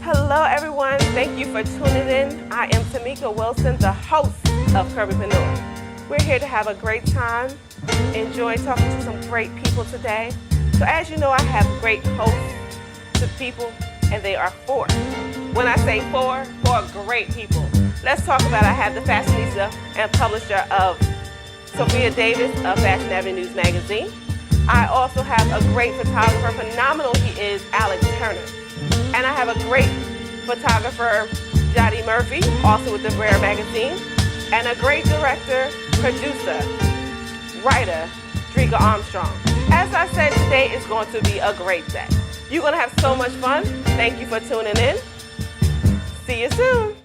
Hello everyone, thank you for tuning in. I am Tamika Wilson, the host of Curvypreneur. We're here to have a great time, enjoy talking to some great people today. So as you know, I have great hosts to people, and they are four. When I say four great people. Let's talk about, I have the fashionista and publisher of Sofia Davis of Fashion Avenue News Magazine. I also have a great photographer, phenomenal he is, Alec Turner. And I have a great photographer, Jody Murphy, also with the Rare Magazine. And a great director, producer, writer, Drica Armstrong. As I said, today is going to be a great day. You're going to have so much fun. Thank you for tuning in. See you soon.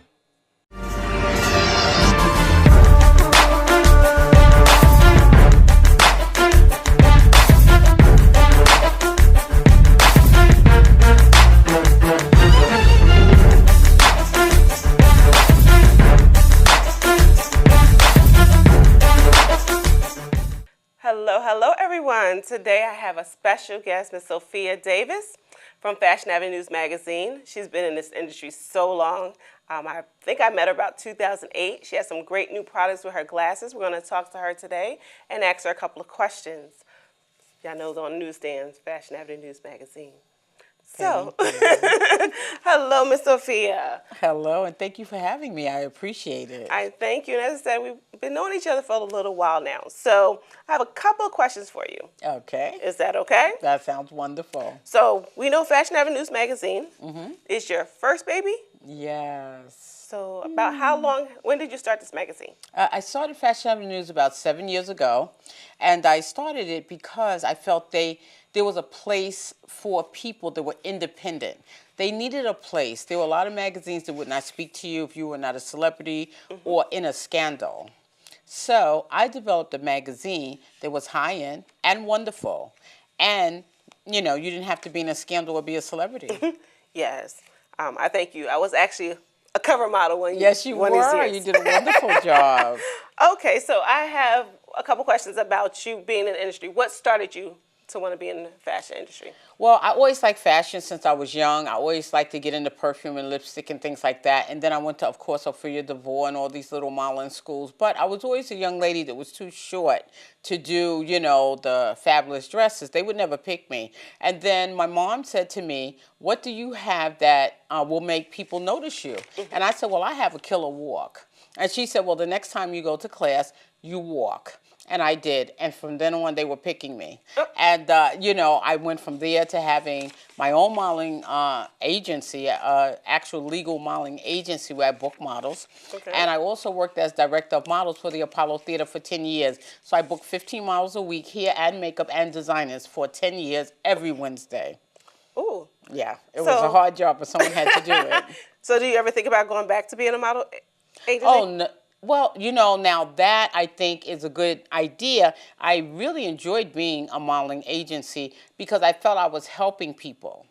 Hello everyone. Today I have a special guest, Ms. Sofia Davis from Fashion Avenue News Magazine. She's been in this industry so long. I think I met her about 2008. She has some great new products with her glasses. We're going to talk to her today and ask her a couple of questions. Y'all know they're on newsstands, Fashion Avenue News Magazine. So, hello, Ms. Sophia. Hello, and thank you for having me. I appreciate it. I thank you. And as I said, we've been knowing each other for a little while now. So, I have a couple of questions for you. Okay. Is that okay? That sounds wonderful. So, we know Fashion Avenue News Magazine is your first baby? Yes. So, about how long, when did you start this magazine? I started Fashion Avenue News about 7 years ago, and I started it because I felt there was a place for people that were independent. They needed a place. There were a lot of magazines that would not speak to you if you were not a celebrity or in a scandal. So I developed a magazine that was high-end and wonderful. And, you know, you didn't have to be in a scandal or be a celebrity. Yes. I thank you. I was actually a cover model when Yes, you were. You did a wonderful job. Okay, so I have a couple questions about you being in the industry. What started you to want to be in the fashion industry? Well, I always liked fashion since I was young. I always liked to get into perfume and lipstick and things like that. And then I went to, of course, Sofia Davis and all these little modeling schools. But I was always a young lady that was too short to do, you know, the fabulous dresses. They would never pick me. And then my mom said to me, what do you have that will make people notice you? And I said, well, I have a killer walk. And she said, well, the next time you go to class, you walk. And I did. And from then on, they were picking me. And, you know, I went from there to having my own modeling agency, actual legal modeling agency where I book models. Okay. And I also worked as director of models for the Apollo Theater for 10 years. So I booked 15 models a week, hair and makeup and designers for 10 years every Wednesday. Ooh. Yeah. It was a hard job, but someone had to do it. So do you ever think about going back to being a model agency? Oh, no. Well, you know, now that I think is a good idea. I really enjoyed being a modeling agency because I felt I was helping people.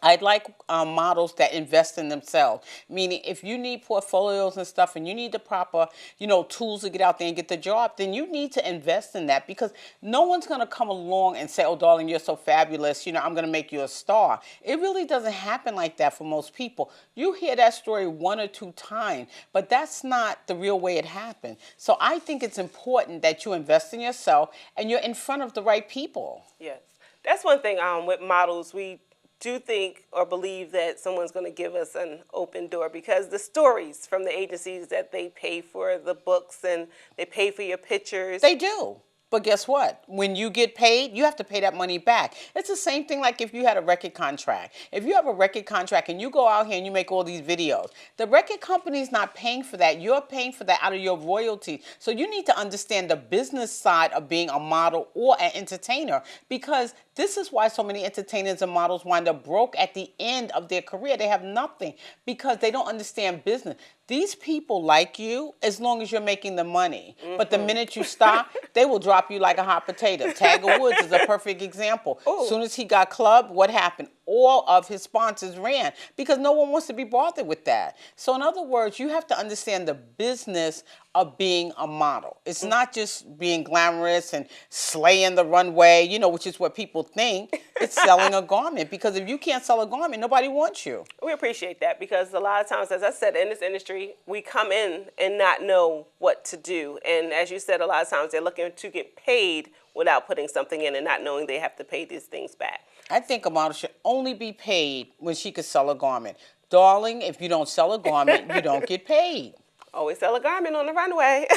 I'd like models that invest in themselves, meaning if you need portfolios and stuff and you need the proper, you know, tools to get out there and get the job, then you need to invest in that because no one's going to come along and say, oh, darling, you're so fabulous, you know, I'm going to make you a star. It really doesn't happen like that for most people. You hear that story one or two times, but that's not the real way it happened. So I think it's important that you invest in yourself and you're in front of the right people. Yes. That's one thing with models. We do think or believe that someone's going to give us an open door because the stories from the agencies that they pay for the books and they pay for your pictures. They do. But guess what? When you get paid, you have to pay that money back. It's the same thing like if you had a record contract. If you have a record contract and you go out here and you make all these videos, the record company's not paying for that. You're paying for that out of your royalty. So you need to understand the business side of being a model or an entertainer because this is why so many entertainers and models wind up broke at the end of their career. They have nothing because they don't understand business. These people like you as long as you're making the money. But the minute you stop, they will drop you like a hot potato. Tiger Woods is a perfect example. As soon as he got clubbed, what happened? all of his sponsors ran because no one wants to be bothered with that. So in other words, you have to understand the business of being a model. It's not just being glamorous and slaying the runway, you know, which is what people think. It's selling a garment, because if you can't sell a garment, nobody wants you. We appreciate that, because a lot of times, as I said, in this industry, we come in and not know what to do. And as you said, a lot of times they're looking to get paid without putting something in and not knowing they have to pay these things back. I think a model should only be paid when she could sell a garment. Darling, if you don't sell a garment, you don't get paid. Always sell a garment on the runway.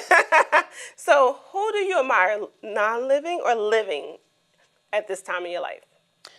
So who do you admire, non-living or living, at this time in your life?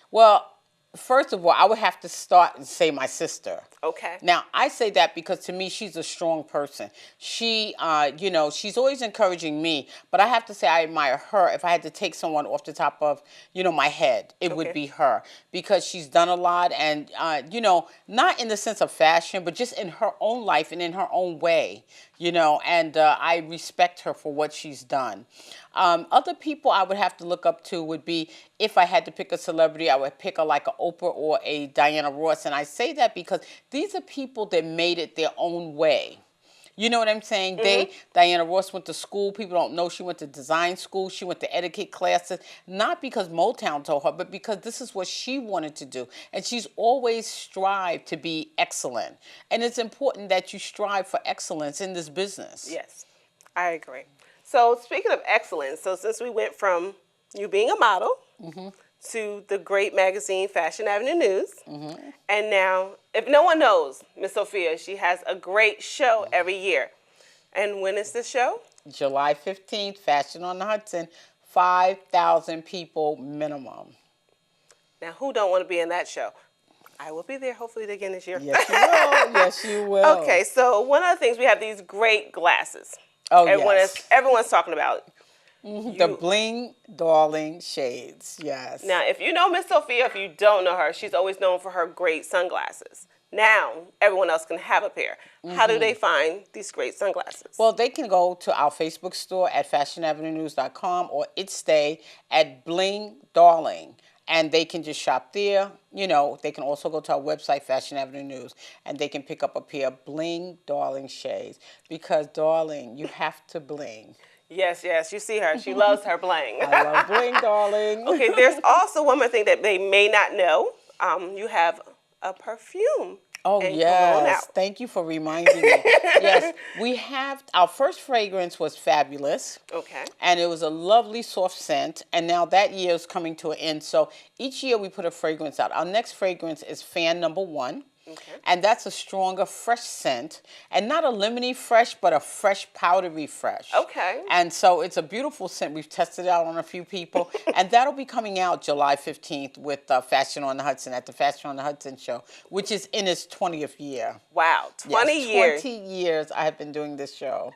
Well, first of all, I would have to start and say my sister. Okay. Now, I say that because to me, she's a strong person. She, you know, she's always encouraging me, but I have to say I admire her. If I had to take someone off the top of, you know, my head, it would be her, because she's done a lot, and, you know, not in the sense of fashion, but just in her own life and in her own way, you know, and I respect her for what she's done. Other people I would have to look up to would be, if I had to pick a celebrity, I would pick a like a Oprah or a Diana Ross. And I say that because these are people that made it their own way. You know what I'm saying? Diana Ross went to school. People don't know she went to design school. She went to etiquette classes, not because Motown told her, but because this is what she wanted to do. And she's always strived to be excellent. And it's important that you strive for excellence in this business. Yes, I agree. So speaking of excellence, so since we went from you being a model to the great magazine Fashion Avenue News, and now, if no one knows Miss Sofia, she has a great show every year. And when is the show? July 15th, Fashion on the Hudson, 5,000 people minimum. Now, who don't want to be in that show? I will be there hopefully again this year. Yes, you will. Yes, you will. Okay, so one of the things, we have these great glasses. Oh, yes. Everyone's talking about. The Bling Darling shades, yes. Now, if you know Miss Sofia, if you don't know her, she's always known for her great sunglasses. Now, everyone else can have a pair. How do they find these great sunglasses? Well, they can go to our Facebook store at fashionavenuenews.com, or It Stay at Bling Darling. And they can just shop there. You know, they can also go to our website, Fashion Avenue News, and they can pick up a pair of Bling Darling shades. Because, darling, you have to bling. Yes, yes, you see her. She loves her bling. I love bling, darling. Okay, there's also one more thing that they may not know. You have a perfume. Oh, yes. Thank you for reminding me. Yes, we have, our first fragrance was fabulous. Okay. And it was a lovely soft scent. And now that year is coming to an end. So each year we put a fragrance out. Our next fragrance is Fan Number 1. Okay. And that's a stronger, fresh scent. And not a lemony fresh, but a fresh, powdery fresh. Okay. And so it's a beautiful scent. We've tested it out on a few people. And that'll be coming out July 15th with Fashion on the Hudson at the Fashion on the Hudson show, which is in its 20th year. Wow, 20 years. 20 years I have been doing this show.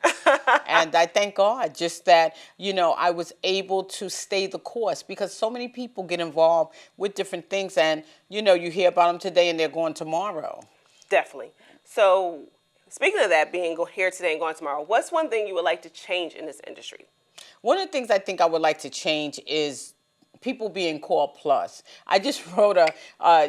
And I thank God just that, you know, I was able to stay the course, because so many people get involved with different things, and, you know, you hear about them today and they're going tomorrow. Definitely. So speaking of that, being here today and going tomorrow, what's one thing you would like to change in this industry? One of the things I think I would like to change is people being called plus. I just wrote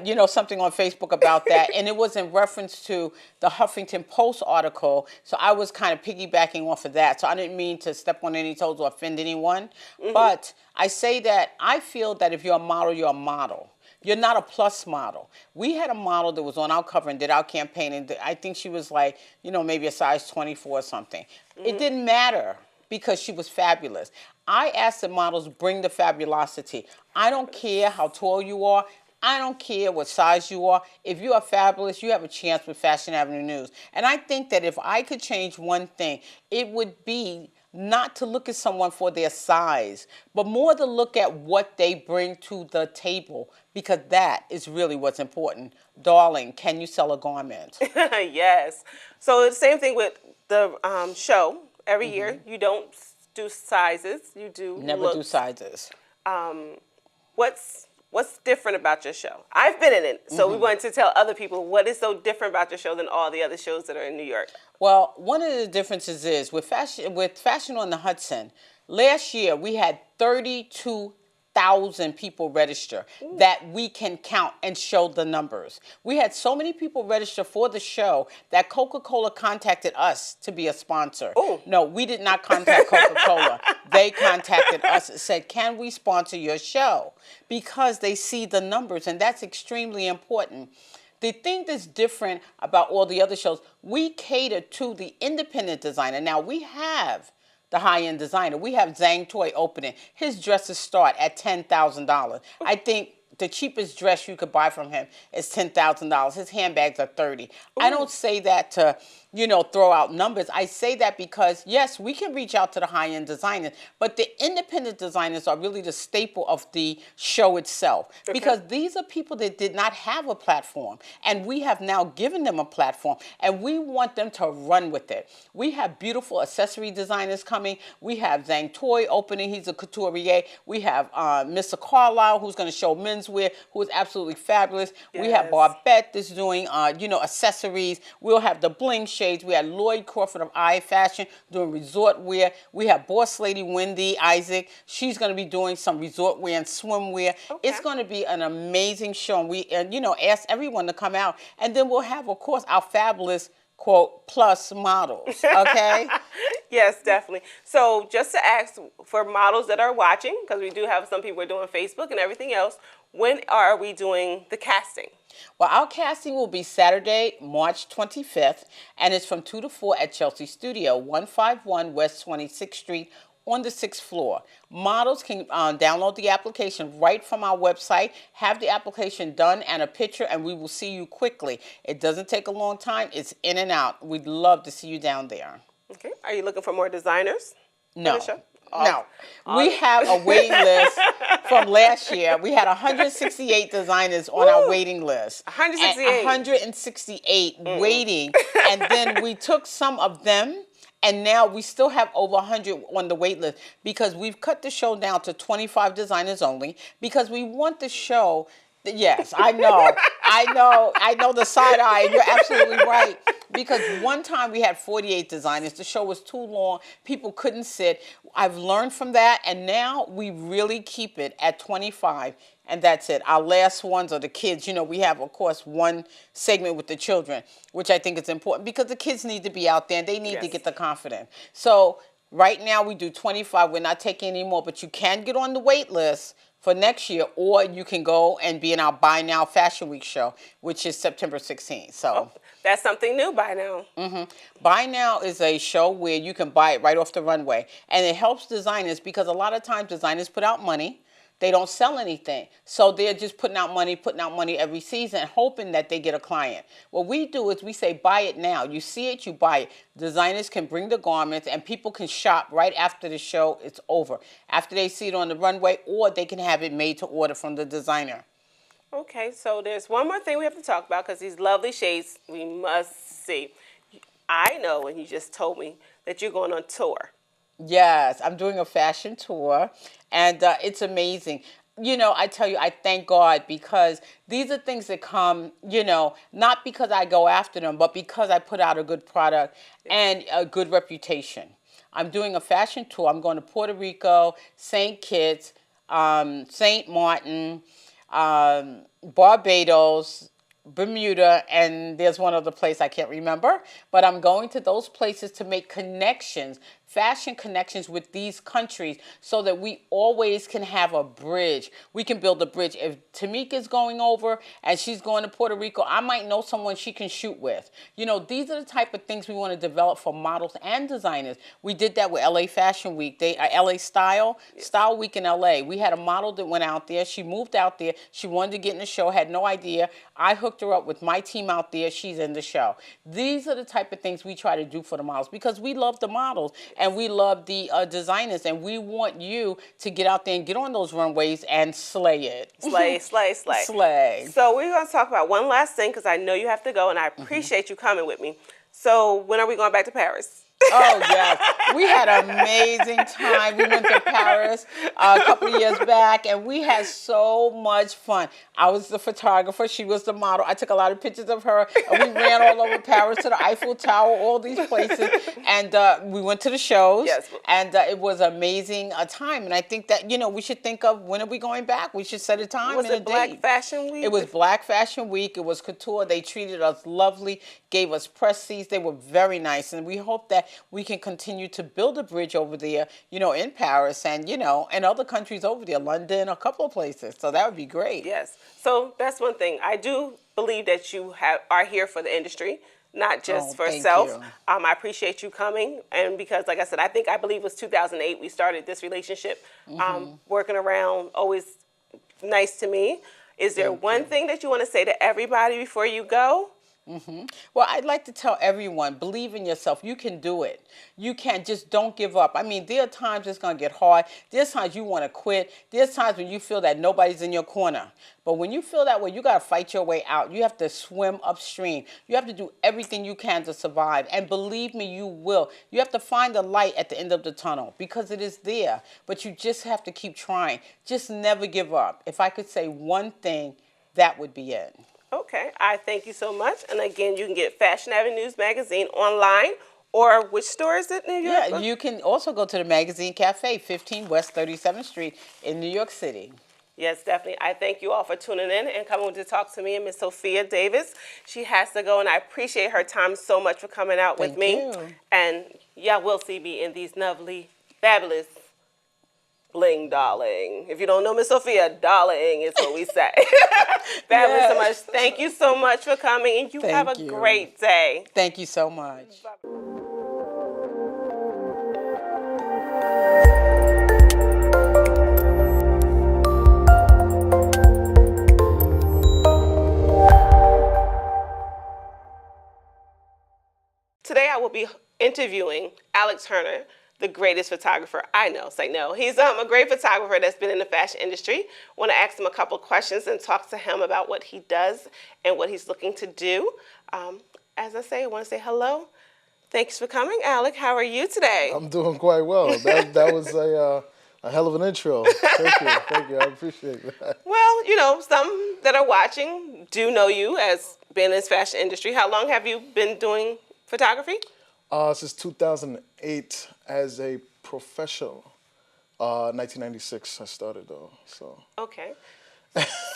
you know, something on Facebook about that, and it was in reference to the Huffington Post article, so I was kind of piggybacking off of that, so I didn't mean to step on any toes or offend anyone, but I say that I feel that if you're a model, you're a model. You're not a plus model. We had a model that was on our cover and did our campaign, and I think she was like, you know, maybe a size 24 or something. It didn't matter, because she was fabulous. I asked the models, bring the fabulosity. I don't care how tall you are. I don't care what size you are. If you are fabulous, you have a chance with Fashion Avenue News. And I think that if I could change one thing, it would be not to look at someone for their size, but more to look at what they bring to the table, because that is really what's important. Darling, can you sell a garment? Yes. So the same thing with the show. Every year, you don't do sizes. You do Never looks. do sizes. What's different about your show? I've been in it, so we wanted to tell other people what is so different about your show than all the other shows that are in New York. Well, one of the differences is with Fashion on the Hudson, last year we had 32 1,000 people register that we can count and show the numbers. We had so many people register for the show that Coca-Cola contacted us to be a sponsor. Ooh. No, we did not contact Coca-Cola. They contacted us and said, can we sponsor your show? Because they see the numbers, and that's extremely important. The thing that's different about all the other shows, we cater to the independent designer. Now, we have the high-end designer. We have Zhang Toy opening. His dresses start at $10,000. I think the cheapest dress you could buy from him is $10,000. His handbags are $30,000. I don't say that to, throw out numbers. I say that because, yes, we can reach out to the high-end designers, but the independent designers are really the staple of the show itself. Okay. Because these are people that did not have a platform, and we have now given them a platform, and we want them to run with it. We have beautiful accessory designers coming. We have Zhang Toy opening. He's a couturier. We have Mr. Carlisle, who's going to show menswear, who is absolutely fabulous. Yes. We have Barbette that's doing, accessories. We'll have the bling shades. We have Lloyd Crawford of I Fashion doing resort wear. We have boss lady Wendy Isaac. She's going to be doing some resort wear and swimwear. Okay. It's going to be an amazing show. And we, ask everyone to come out. And then we'll have, of course, our fabulous, quote, plus models, okay? Yes, definitely. So just to ask for models that are watching, because we do have some people who are doing Facebook and everything else, when are we doing the casting? Well, our casting will be Saturday, March 25th, and it's from 2 to 4 at Chelsea Studio, 151 West 26th Street on the 6th floor. Models can download the application right from our website, have the application done and a picture, and we will see you quickly. It doesn't take a long time. It's in and out. We'd love to see you down there. Okay. Are you looking for more designers? No. No. We have a waiting list from last year. We had 168 designers on our waiting list. 168? 168 waiting. And then we took some of them, and now we still have over 100 on the wait list because we've cut the show down to 25 designers only because we want the show. Yes, I know. I know the side eye. You're absolutely right. Because one time we had 48 designers. The show was too long. People couldn't sit. I've learned from that, and now we really keep it at 25, and that's it. Our last ones are the kids. We have, of course, one segment with the children, which I think is important because the kids need to be out there, and they need to get the confidence. So right now we do 25. We're not taking any more, but you can get on the wait list for next year, or you can go and be in our Buy Now Fashion Week show, which is September 16th. So that's something new, Buy Now. Mm-hmm. Buy Now is a show where you can buy it right off the runway, and it helps designers because a lot of times designers put out money. They don't sell anything. So they're just putting out money every season, hoping that they get a client. What we do is we say, buy it now. You see it, you buy it. Designers can bring the garments, and people can shop right after the show is over, after they see it on the runway, or they can have it made to order from the designer. Okay, so there's one more thing we have to talk about because these lovely shades we must see. I know, and you just told me, that you're going on tour. Yes, I'm doing a fashion tour, and it's amazing. I tell you, I thank God because these are things that come, not because I go after them, but because I put out a good product and a good reputation. I'm doing a fashion tour. I'm going to Puerto Rico, St. Kitts, St. Martin, Barbados, Bermuda, and there's one other place I can't remember, but I'm going to those places to make connections, fashion connections with these countries so that we always can have a bridge. We can build a bridge. If Tamika's going over and she's going to Puerto Rico, I might know someone she can shoot with. These are the type of things we want to develop for models and designers. We did that with LA Fashion Week, LA Style Week in LA. We had a model that went out there. She moved out there. She wanted to get in the show, had no idea. I hooked her up with my team out there. She's in the show. These are the type of things we try to do for the models because we love the models and we love the designers, and we want you to get out there and get on those runways and slay it. Slay, slay, slay. Slay. So we're going to talk about one last thing because I know you have to go, and I appreciate you coming with me. So when are we going back to Paris? Oh, yes. We had an amazing time. We went to Paris a couple of years back, and we had so much fun. I was the photographer. She was the model. I took a lot of pictures of her, and we ran all over Paris to the Eiffel Tower, all these places, and we went to the shows, Yes. and it was an amazing time. And I think that, we should think of when are we going back? We should set a time Was and a it Black date. Fashion Week? It was Black Fashion Week. It was couture. They treated us lovely, gave us press seats. They were very nice, and we hope that we can continue to build a bridge over there, in Paris and, and other countries over there, London, a couple of places. So that would be great. Yes. So that's one thing. I do believe that you are here for the industry, not just for thank self. you. I appreciate you coming. And because, like I said, I believe it was 2008 we started this relationship. Working around, always nice to me. Is there one thing that you want to say to everybody before you go? Well, I'd like to tell everyone, believe in yourself. You can do it. You can't, just don't give up. I mean, there are times it's going to get hard. There's times you want to quit. There's times when you feel that nobody's in your corner. But when you feel that way, you got to fight your way out. You have to swim upstream. You have to do everything you can to survive. And believe me, you will. You have to find the light at the end of the tunnel because it is there. But you just have to keep trying. Just never give up. If I could say one thing, that would be it. Okay, I thank you so much. And again, you can get Fashion Avenues magazine online, or which store is it in New York? Yeah, you can also go to the Magazine Cafe, 15 West 37th Street in New York City. Yes, definitely. I thank you all for tuning in and coming to talk to me and Miss Sofia Davis. She has to go, and I appreciate her time so much for coming out with me. Thank you. And y'all will see me in these lovely, fabulous bling darling. If you don't know Miss Sofia, darling is what we say. Fabulous so much. Thank you so much for coming, and you have a great day. Thank you so much. Today I will be interviewing Alec Turner, the greatest photographer I know. Say no. He's a great photographer that's been in the fashion industry. I want to ask him a couple questions and talk to him about what he does and what he's looking to do. As I say, I want to say hello. Thanks for coming, Alec. How are you today? I'm doing quite well. That was a hell of an intro. Thank you. I appreciate that. Well, some that are watching do know you as being in this fashion industry. How long have you been doing photography? Since 2008 as a professional. 1996 I started though. So. Okay.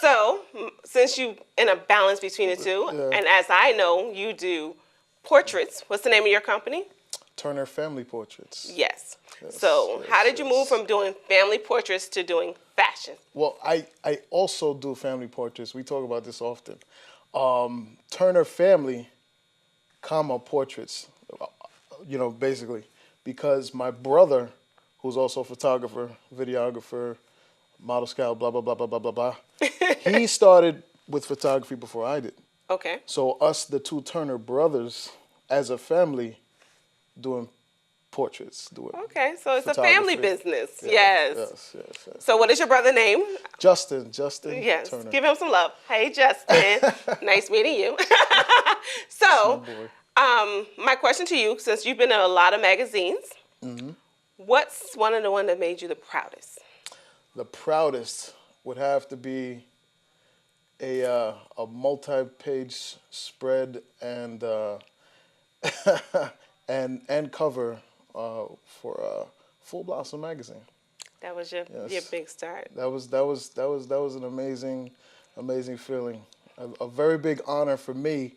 So since you in a balance between the two, and as I know, you do portraits. What's the name of your company? Turner Family Portraits. Yes. So how did you move from doing family portraits to doing fashion? Well, I also do family portraits. We talk about this often. Turner Family, portraits. Basically, because my brother, who's also a photographer, videographer, model scout, blah, blah, blah, blah, blah, blah, blah, he started with photography before I did. Okay. So us, the two Turner brothers, as a family, doing portraits. Okay, so it's a family business. Yes. Yes. So what is your brother's name? Justin Yes. Turner. Give him some love. Hey, Justin. Nice meeting you. So, my question to you, since you've been in a lot of magazines, what's one of the ones that made you the proudest? The proudest would have to be a multi-page spread and and cover for Full Blossom magazine. That was your big start. That was an amazing feeling. A very big honor for me,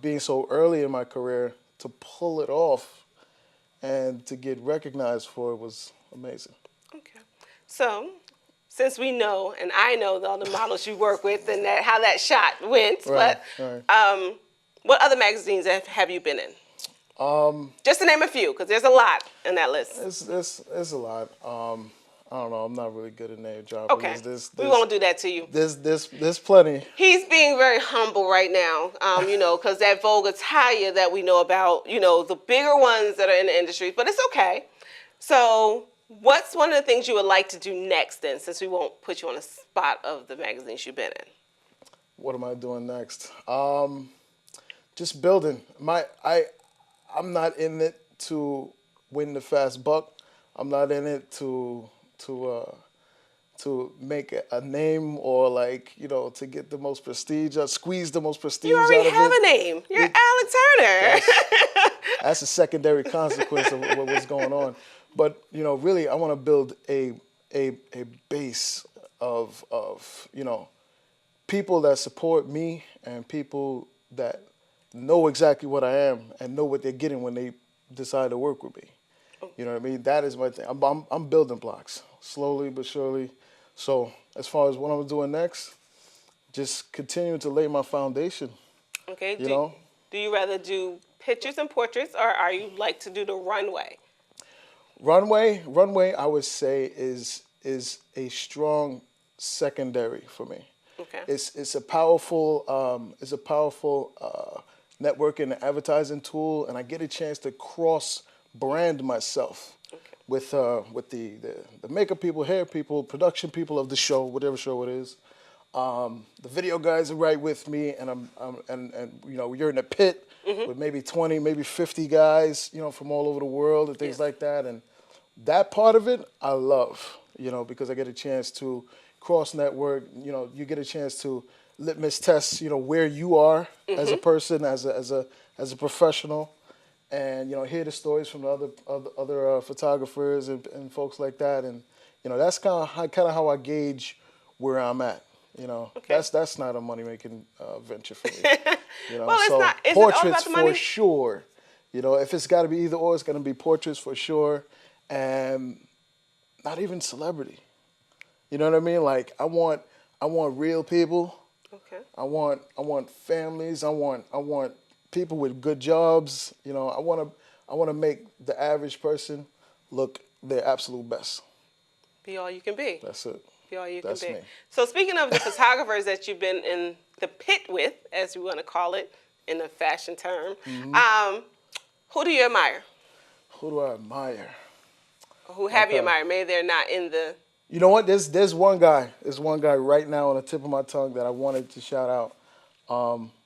being so early in my career, to pull it off and to get recognized for it was amazing. Okay. So, since we know, and I know all the models you work with and how that shot went, Right. what other magazines have you been in? Just to name a few, because there's a lot in that list. There's a lot. I don't know. I'm not really good at name dropping. Okay. We won't do that to you. There's plenty. He's being very humble right now, because that Vogue Italia that we know about, the bigger ones that are in the industry, but it's okay. So what's one of the things you would like to do next then, since we won't put you on the spot of the magazines you've been in? What am I doing next? just building. I'm not in it to win the fast buck. I'm not in it to make a name or like, to get the most prestige or squeeze the most prestige You already out of have it. a name. You're Alec Turner. That's a secondary consequence of what's going on. But, really I want to build a base of people that support me and people that know exactly what I am and know what they're getting when they decide to work with me. You know what I mean? That is my thing. I'm building blocks, slowly but surely. So as far as what I'm doing next, just continue to lay my foundation. Okay. Do you rather do pictures and portraits, or are you like to do the runway? Runway, I would say is a strong secondary for me. Okay. It's a powerful networking and advertising tool, and I get a chance to cross brand myself with the makeup people, hair people, production people of the show, whatever show it is. The video guys are right with me, and you're in a pit with maybe 20, maybe 50 guys, from all over the world and things like that, and that part of it I love, because I get a chance to cross network. You get a chance to litmus test, where you are as a person, as a professional, and hear the stories from the other photographers and folks like that, and that's kind of how I gauge where I'm at. That's not a money making venture for me. Well, it's so not. Is portraits it all about the money? for sure. If it's got to be either or, it's going to be portraits for sure, and not even celebrity. You know what I mean? Like I want real people. Okay. I want families. I want people with good jobs. I want to make the average person look their absolute best. Be all you can be. That's it. Be all you That's can be. me. So speaking of the photographers that you've been in the pit with, as we want to call it in a fashion term, who do you admire? Who do I admire? Who have you admired? Maybe they're not in the... You know what? There's one guy. There's one guy right now on the tip of my tongue that I wanted to shout out.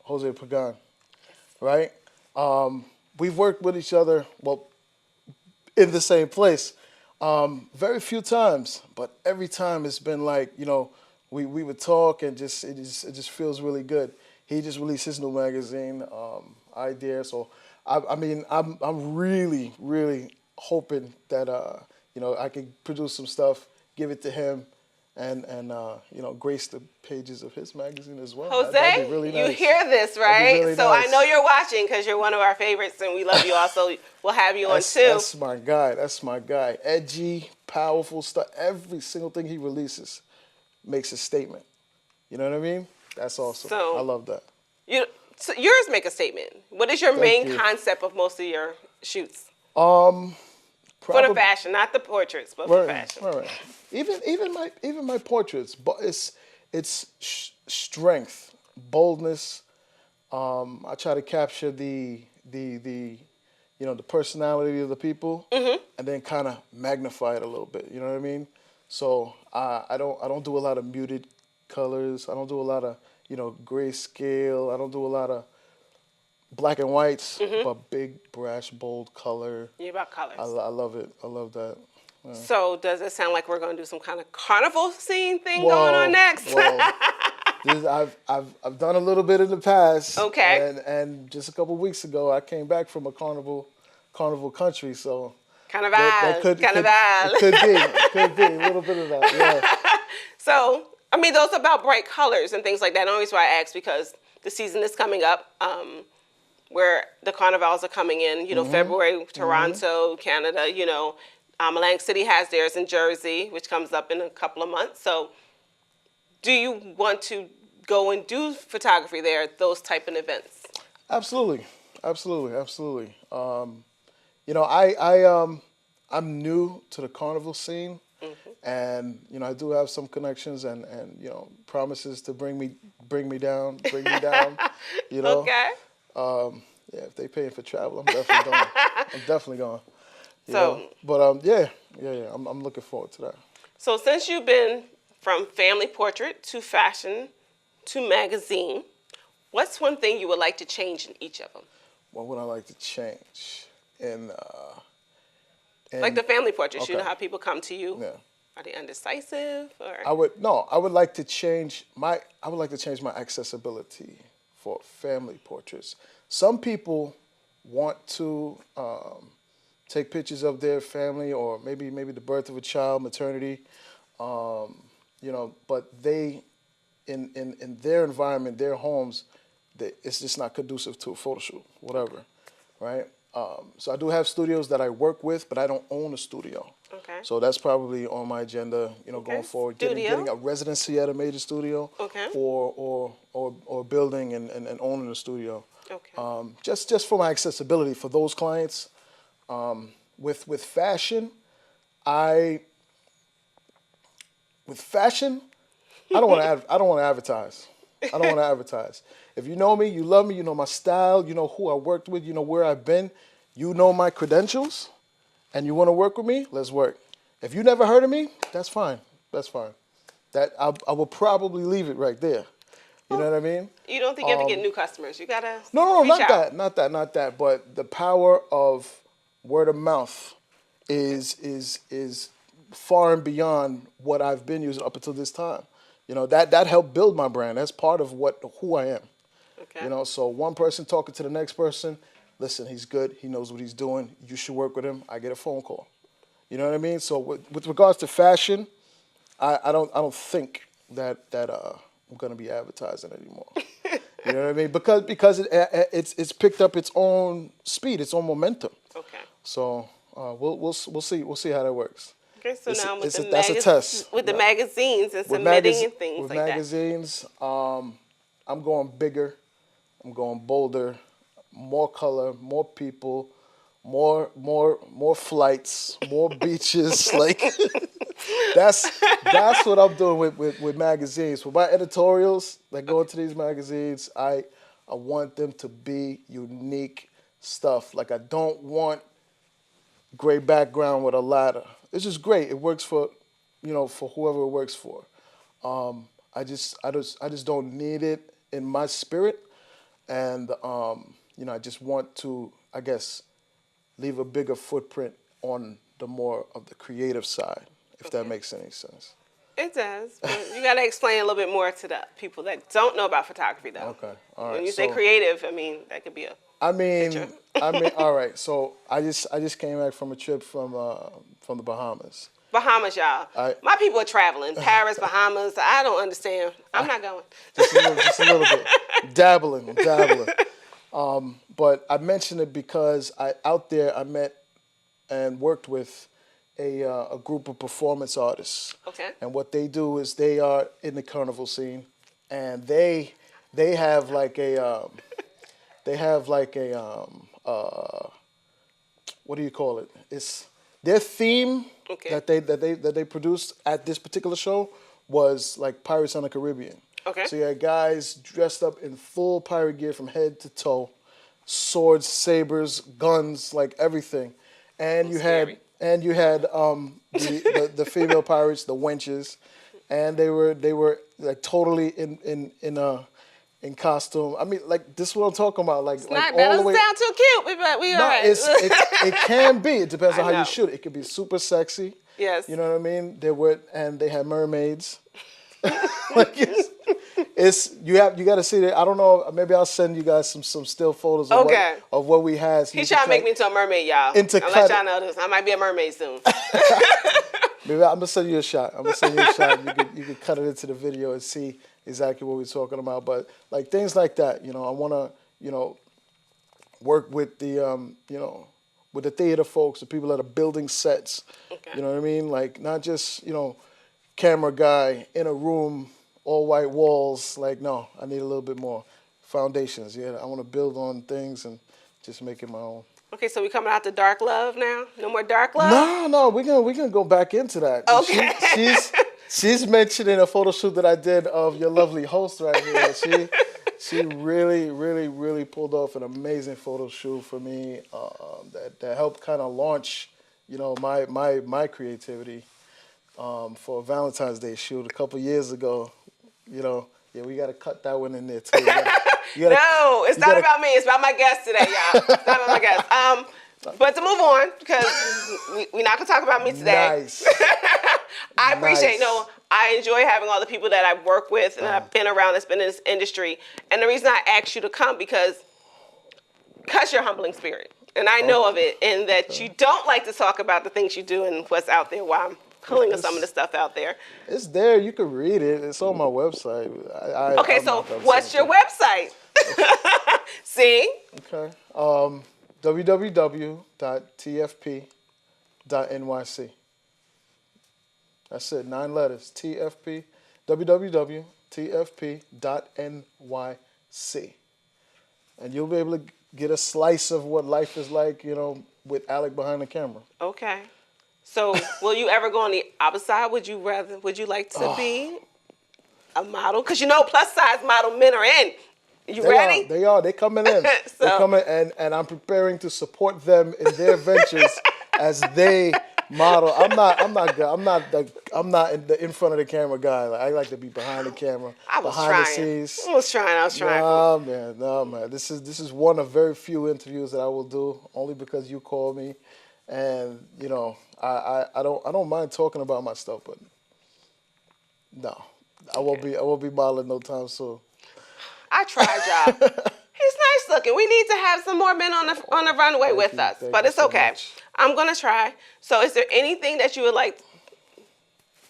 Jose Pagan. Right? We've worked with each other, in the same place. Very few times, but every time it's been like, we would talk and it just feels really good. He just released his new magazine, Idea. So I'm really, really hoping that I can produce some stuff, give it to him, and grace the pages of his magazine as well. Jose, that'd be really nice. You hear this, right? Really so nice. I know you're watching because you're one of our favorites, and we love you also. We'll have you on too. That's my guy. That's my guy. Edgy, powerful stuff. Every single thing he releases makes a statement. You know what I mean? That's awesome. So, I love that. So yours make a statement. What is your main you. concept of most of your shoots? Probably, For the fashion, not the portraits, but for fashion. Right. Even my portraits, but it's strength, boldness. I try to capture the personality of the people, and then kind of magnify it a little bit. You know what I mean? So I don't do a lot of muted colors. I don't do a lot of grayscale. I don't do a lot of black and whites, but big, brash, bold color. You're about colors. I love it. I love that. Yeah. So does it sound like we're going to do some kind of carnival scene thing going on next? I've done a little bit in the past. Okay. And just a couple weeks ago, I came back from a carnival country, so Carnival. It could be a little bit of that. Yeah. So those are about bright colors and things like that. And always why I ask, because the season is coming up, where the carnivals are coming in. February, Toronto, Canada. Atlantic City has theirs in Jersey, which comes up in a couple of months. So do you want to go and do photography there at those type of events? Absolutely. I'm new to the carnival scene, and I do have some connections and promises to bring me down. Okay. Yeah, if they paying for travel, I'm definitely going. But I'm looking forward to that. So since you've been from family portrait to fashion to magazine, What's one thing you would like to change in each of them? What would I like to change? Like the family portraits, you know okay. how people come to you? Yeah. Are they undecisive or? I would like to change my accessibility for family portraits. Some people want to take pictures of their family or maybe the birth of a child, maternity, but they in their environment, their homes, it's just not conducive to a photo shoot, whatever, right? So I do have studios that I work with, but I don't own a studio. Okay. So that's probably on my agenda, going forward. Getting a residency at a major studio, Okay. or building and owning a studio. Okay. Just for my accessibility for those clients. With fashion, I don't want to advertise. I don't want to advertise. If you know me, you love me, you know my style, you know who I worked with, you know where I've been, you know my credentials, and you want to work with me, let's work. If you never heard of me, that's fine. That's fine. That I will probably leave it right there. You know what I mean? You don't think you have to get new customers? You gotta No, reach not out. that. But the power of word of mouth is far and beyond what I've been using up until this time. That helped build my brand. That's part of who I am. Okay. So one person talking to the next person, listen, he's good. He knows what he's doing. You should work with him. I get a phone call. You know what I mean? So with regards to fashion, I don't think that I'm gonna be advertising anymore. You know what I mean? Because it's picked up its own speed, its own momentum. Okay. So we'll see how that works. Okay, so now with that's a test. with the magazines and With submitting and things with like magazines, I'm going bigger. I'm going bolder. More color, more people, more flights, more beaches. Like that's what I'm doing with magazines. For my editorials that go into these magazines, I want them to be unique stuff. Like I don't want gray background with a ladder. It's just great. It works for whoever it works for. I just don't need it in my spirit, and I just want to, I guess, leave a bigger footprint on the more of the creative side, if that makes any sense. It does, but you got to explain a little bit more to the people that don't know about photography, though. Okay, all right. When you say creative, I mean that could be a. I mean, all right. So I just came back from a trip from the Bahamas. Bahamas, y'all. My people are traveling. Paris, Bahamas. I don't understand. I'm not going. Just a little bit. Dabbling. But I mention it because out there I met and worked with a group of performance artists. Okay. And what they do is they are in the carnival scene, and they have like a what do you call it? It's their theme that they produced at this particular show was like Pirates on the Caribbean. Okay. So you had guys dressed up in full pirate gear from head to toe, swords, sabers, guns, like everything, and you had the female pirates, the wenches, and they were like totally in costume. I mean, like this is what I'm talking about. Like That all the way. doesn't sound too cute, but we all right. It can be. It depends on how know. you shoot it. It could be super sexy. Yes. You know what I mean? They had mermaids. Like it's you got to see that. I don't know. Maybe I'll send you guys some still photos of what we had. So He's trying to make me into a mermaid, y'all. I'll let y'all know this. I might be a mermaid soon. Maybe I'm gonna send you a shot. You can cut it into the video and see exactly what we're talking about. But like things like that, I want to, work with the, with the theater folks, the people that are building sets. Okay. You know what I mean? Like not just, camera guy in a room, all white walls. Like no, I need a little bit more foundations. Yeah, I want to build on things and just make it my own. Okay, so we coming out to dark love now? No more dark love? No, we're gonna go back into that. Okay. She's mentioning a photo shoot that I did of your lovely host right here. She really, really, really pulled off an amazing photo shoot for me that helped kind of launch, my creativity for a Valentine's Day shoot a couple years ago. Yeah, we got to cut that one in there too. You gotta, No, it's not about me. It's about my guest today, y'all. It's not about my guest. But to move on, because we're not gonna talk about me today. Nice. I appreciate. Nice. No, I enjoy having all the people that I've worked with and I've been around that's been in this industry. And the reason I asked you to come because your humbling spirit, and I know of it, and that you don't like to talk about the things you do and what's out there. While I'm pulling some of the stuff out there. It's there. You can read it. It's on my website. Okay, I'm so not gonna what's say your website? See? Okay. www.tfp.nyc. That's it. 9 letters. TFP. www.tfp.nyc. And you'll be able to get a slice of what life is like, you know, with Alec behind the camera. Okay. So, will you ever go on the opposite side? Would you like to be a model? Because you know, plus size model men are in. You ready? They are. They're coming in. They're coming, and I'm preparing to support them in their ventures as they model. I'm not in front of the camera guy. Like, I like to be behind the camera, behind the scenes. I was trying. No, man. This is one of very few interviews that I will do, only because you called me, and you know. I don't mind talking about my stuff, but no, I won't be modeling no time soon. I tried, y'all. He's nice looking. We need to have some more men on the runway with us, but it's okay. I'm gonna try. So, is there anything that you would like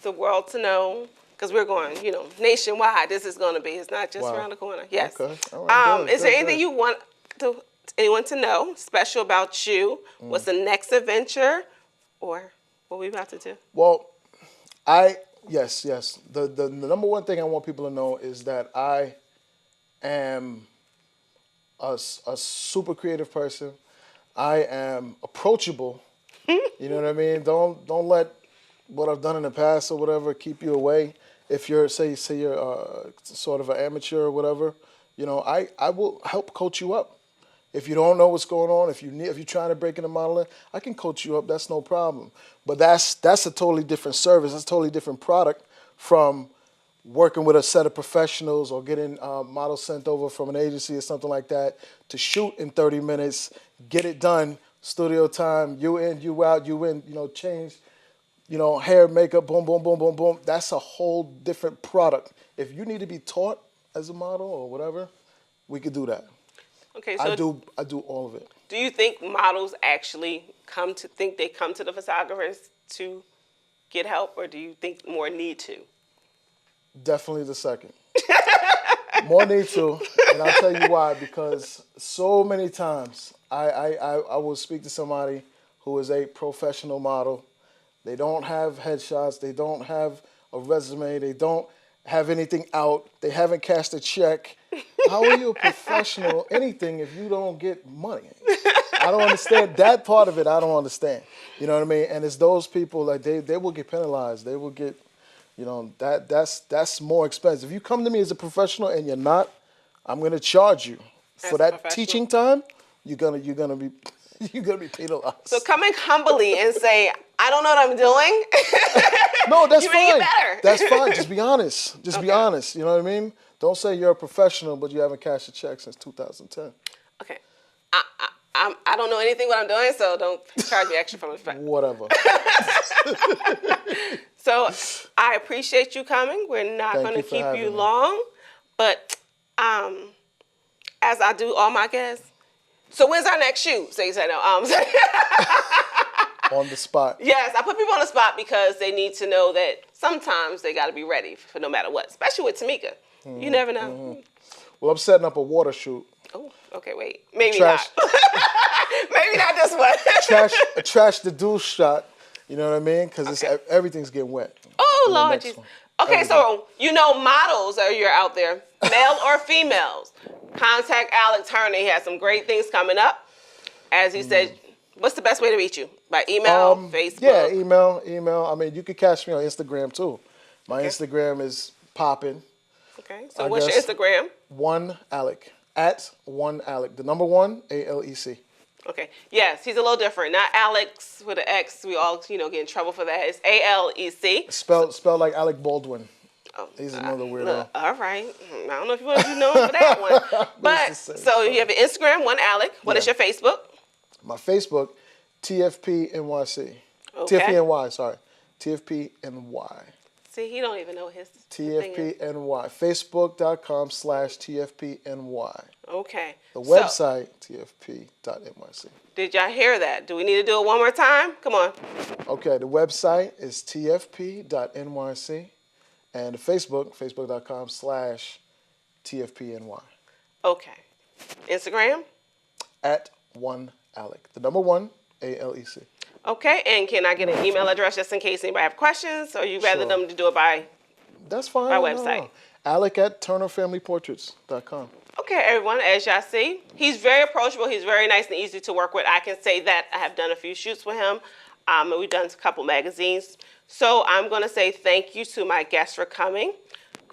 the world to know? Because we're going, you know, nationwide. This is going to be. It's not just around the corner. Yes. Okay. All right, is there anything you want anyone to know special about you? What's the next adventure? Or what we about to do? Well, yes. The number one thing I want people to know is that I am a super creative person. I am approachable. You know what I mean? Don't let what I've done in the past or whatever keep you away. If you're say you're sort of an amateur or whatever, you know, I will help coach you up. If you don't know what's going on, if you're trying to break into modeling, I can coach you up. That's no problem. But that's a totally different service. That's a totally different product from working with a set of professionals or getting models sent over from an agency or something like that to shoot in 30 minutes, get it done, studio time, you in, you out, you in, you know, change, you know, hair, makeup, boom, boom, boom, boom, boom. That's a whole different product. If you need to be taught as a model or whatever, we could do that. Okay, so I do all of it. Do you think models actually come to the photographers to get help, or do you think more need to? Definitely the second. More need to, and I'll tell you why. Because so many times I will speak to somebody who is a professional model. They don't have headshots. They don't have a resume. They don't have anything out. They haven't cashed a check. How are you a professional anything if you don't get money? I don't understand that part of it. I don't understand. You know what I mean? And it's those people, like they will get penalized. They will get, you know, that's more expensive. If you come to me as a professional and you're not, I'm gonna charge you for that teaching time. You're gonna be penalized. So coming humbly and say, I don't know what I'm doing. No, that's you fine. make it better. That's fine. Just be honest. Just be honest. You know what I mean? Don't say you're a professional, but you haven't cashed a check since 2010. Okay. I don't know anything what I'm doing, so don't charge me extra for my Whatever. So I appreciate you coming. We're not going to keep you long, but as I do all my guests. So when's our next shoot? So you say no. On the spot. Yes, I put people on the spot because they need to know that sometimes they got to be ready for no matter what, especially with Tamika. Mm-hmm. You never know. Mm-hmm. Well, I'm setting up a water shoot. Oh, okay, wait. Maybe not. Maybe not this one. A trash the douche shot. You know what I mean? Because everything's getting wet. Oh, Lord Jesus. Okay, so you know models you're out there, male or females. Contact Alec Turner. He has some great things coming up. As he said, what's the best way to reach you? By email, Facebook? Yeah, email. I mean, you could catch me on Instagram, too. My Instagram is popping. Okay, so what's your Instagram? @1Alec. The number 1, ALEC. Okay, yes, he's a little different. Not Alex with an X. We all, get in trouble for that. It's ALEC. Spelled like Alec Baldwin. He's another weirdo. Look, all right. I don't know if you want to be known for that one. But, so you have an Instagram, one Alec. What is your Facebook? My Facebook, TFPNYC. Okay. TFPNY, sorry. TFPNY. See, he don't even know his TFPNY. Facebook.com/TFPNY. Okay. The website, TFP.NYC. Did y'all hear that? Do we need to do it one more time? Come on. Okay, the website is TFP.NYC. And the Facebook, Facebook.com/TFPNY. Okay. Instagram? @1Alec. The number 1, ALEC. Okay, and can I get an email address just in case anybody have questions, or you rather them to do it by? That's fine. By website. Alec@TurnerFamilyPortraits.com. Okay, everyone, as y'all see, he's very approachable. He's very nice and easy to work with. I can say that I have done a few shoots with him, and we've done a couple magazines. So I'm going to say thank you to my guests for coming,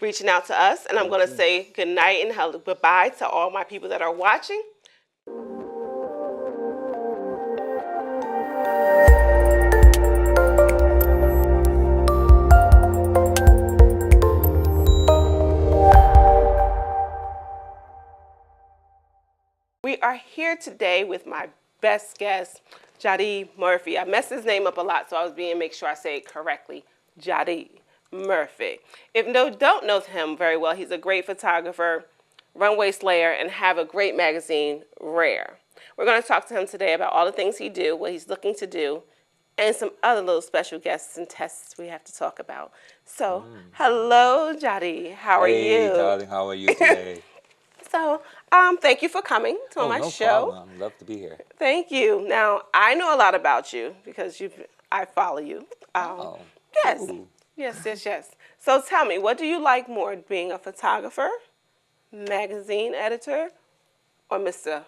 reaching out to us, and I'm going to say good night and goodbye to all my people that are watching. We are here today with my best guest, Jadi Murphy. I messed his name up a lot, so I was being make sure I say it correctly. Jadi Murphy. If you don't know him very well, he's a great photographer, runway slayer, and have a great magazine, Rare. We're going to talk to him today about all the things he do, what he's looking to do, and some other little special guests and tests we have to talk about. So, hello, Jadi. How are you? Hey, darling. How are you today? So, thank you for coming to my no show. Problem. I'd love to be here. Thank you. Now, I know a lot about you because I follow you. Yes. Ooh. Yes. So tell me, what do you like more, being a photographer, magazine editor, or Mr.